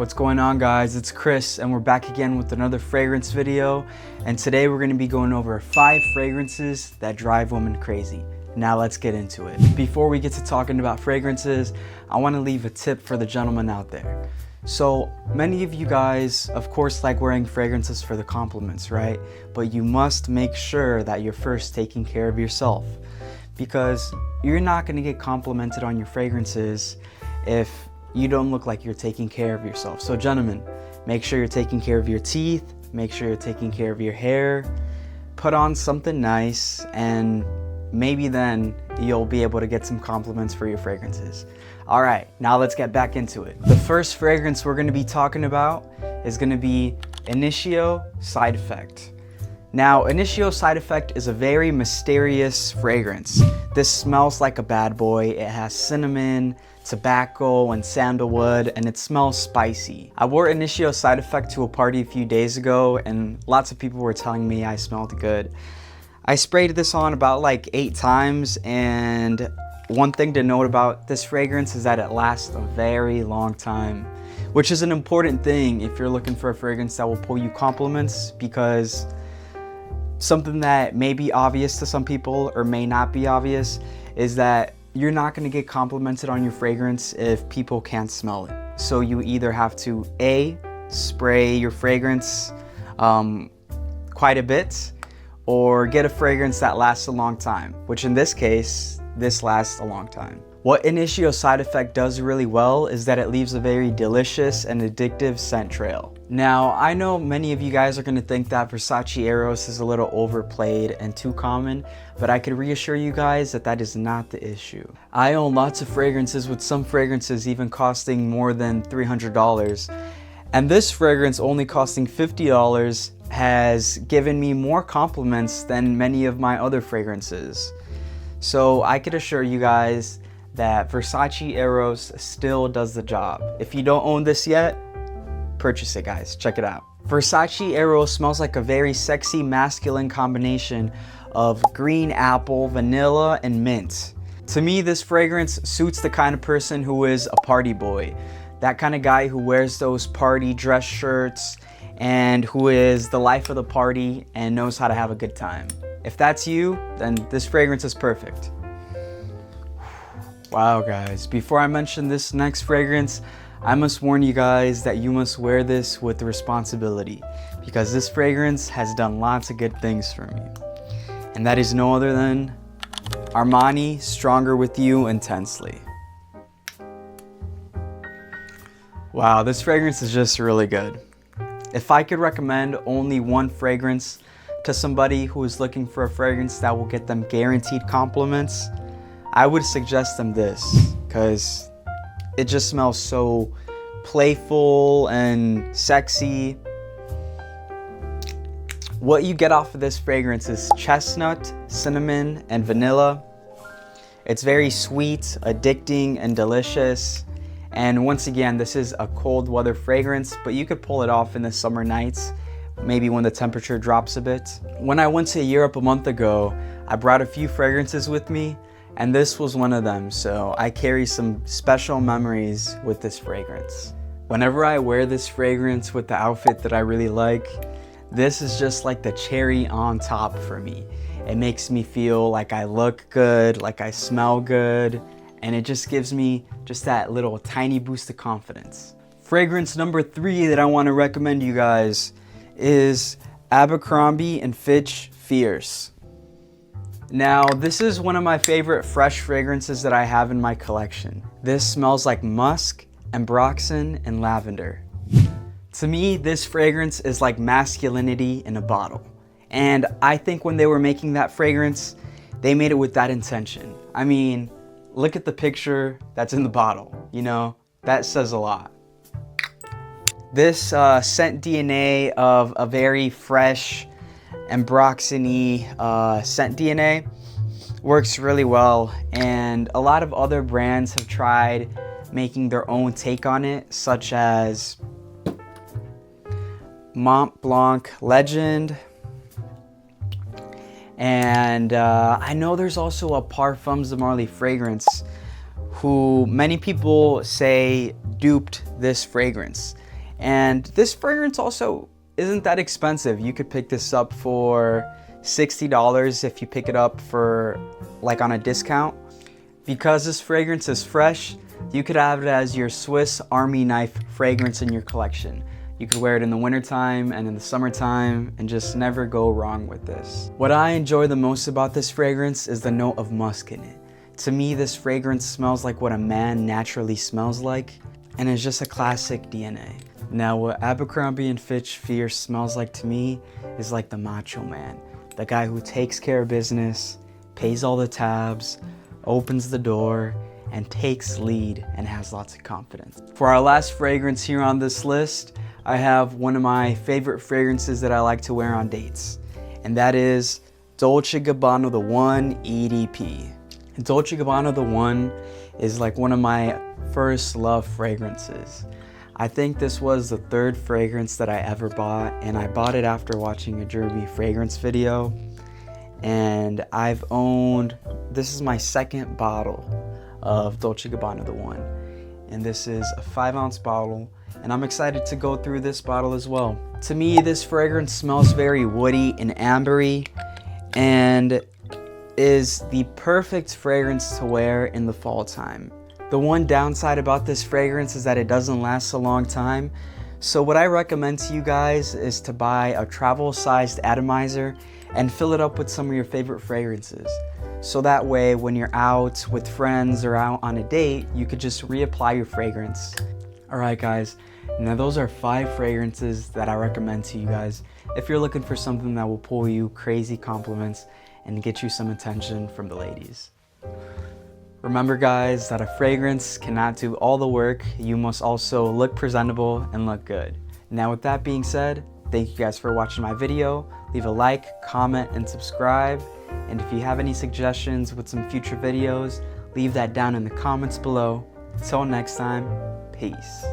What's going on, guys? It's Chris and we're back again with another fragrance video, and today we're going to be going over 5 fragrances that drive women crazy. Now let's get into it. Before we get to talking about fragrances, I want to leave a tip for the gentlemen out there. So many of you guys of course like wearing fragrances for the compliments, right? But you must make sure that you're first taking care of yourself, because you're not going to get complimented on your fragrances if you don't look like you're taking care of yourself. So gentlemen, make sure you're taking care of your teeth, make sure you're taking care of your hair, put on something nice, and maybe then you'll be able to get some compliments for your fragrances. All right, now let's get back into it. The first fragrance we're gonna be talking about is gonna be Initio Side Effect. Now, Initio Side Effect is a very mysterious fragrance. This smells like a bad boy. It has cinnamon, tobacco, and sandalwood, and it smells spicy. I wore Initio Side Effect to a party a few days ago, and lots of people were telling me I smelled good. I sprayed this on about like 8 times, and one thing to note about this fragrance is that it lasts a very long time, which is an important thing if you're looking for a fragrance that will pull you compliments, because something that may be obvious to some people or may not be obvious is that you're not going to get complimented on your fragrance if people can't smell it. So you either have to A, spray your fragrance quite a bit, or get a fragrance that lasts a long time, which in this case, this lasts a long time. What Initio Side Effect does really well is that it leaves a very delicious and addictive scent trail. Now, I know many of you guys are gonna think that Versace Eros is a little overplayed and too common, but I can reassure you guys that that is not the issue. I own lots of fragrances, with some fragrances even costing more than $300. And this fragrance only costing $50 has given me more compliments than many of my other fragrances. So I could assure you guys that Versace Eros still does the job. If you don't own this yet, purchase it, guys. Check it out. Versace Eros smells like a very sexy masculine combination of green apple, vanilla, and mint. To me, this fragrance suits the kind of person who is a party boy. That kind of guy who wears those party dress shirts and who is the life of the party and knows how to have a good time. If that's you, then this fragrance is perfect. Wow, guys, before I mention this next fragrance, I must warn you guys that you must wear this with responsibility, because this fragrance has done lots of good things for me. And that is no other than Armani Stronger With You Intensely. Wow, this fragrance is just really good. If I could recommend only one fragrance to somebody who is looking for a fragrance that will get them guaranteed compliments, I would suggest them this, because it just smells so playful and sexy. What you get off of this fragrance is chestnut, cinnamon, and vanilla. It's very sweet, addicting, and delicious. And once again, this is a cold weather fragrance, but you could pull it off in the summer nights, maybe when the temperature drops a bit. When I went to Europe a month ago, I brought a few fragrances with me, and this was one of them, so I carry some special memories with this fragrance. Whenever I wear this fragrance with the outfit that I really like, this is just like the cherry on top for me. It makes me feel like I look good, like I smell good, and it just gives me just that little tiny boost of confidence. Fragrance number 3 that I want to recommend you guys is Abercrombie and Fitch Fierce. Now, this is one of my favorite fresh fragrances that I have in my collection. This smells like musk, ambroxan, and lavender. To me, this fragrance is like masculinity in a bottle. And I think when they were making that fragrance, they made it with that intention. I mean, look at the picture that's in the bottle, you know? That says a lot. This scent DNA of a very fresh ambroxan-y scent DNA works really well, and a lot of other brands have tried making their own take on it, such as Mont Blanc Legend, and I know there's also a Parfums de Marly fragrance who many people say duped this fragrance. And this fragrance also isn't that expensive. You could pick this up for $60 if you pick it up for like on a discount. Because this fragrance is fresh, you could have it as your Swiss Army knife fragrance in your collection. You could wear it in the wintertime and in the summertime and just never go wrong with this. What I enjoy the most about this fragrance is the note of musk in it. To me, this fragrance smells like what a man naturally smells like, and it's just a classic DNA. Now, what Abercrombie and Fitch Fierce smells like to me is like the macho man. The guy who takes care of business, pays all the tabs, opens the door, and takes lead and has lots of confidence. For our last fragrance here on this list, I have one of my favorite fragrances that I like to wear on dates, and that is Dolce Gabbana The One EDP. Dolce Gabbana The One is like one of my first love fragrances. I think this was the third fragrance that I ever bought, and I bought it after watching a Jeremy fragrance video. And this is my second bottle of Dolce Gabbana The One. And this is a 5-ounce bottle, and I'm excited to go through this bottle as well. To me, this fragrance smells very woody and ambery, and is the perfect fragrance to wear in the fall time. The one downside about this fragrance is that it doesn't last a long time. So what I recommend to you guys is to buy a travel-sized atomizer and fill it up with some of your favorite fragrances. So that way, when you're out with friends or out on a date, you could just reapply your fragrance. All right, guys. Now those are 5 fragrances that I recommend to you guys if you're looking for something that will pull you crazy compliments and get you some attention from the ladies. Remember, guys, that a fragrance cannot do all the work. You must also look presentable and look good. Now, with that being said, thank you guys for watching my video. Leave a like, comment, and subscribe. And if you have any suggestions with some future videos, leave that down in the comments below. Until next time, peace.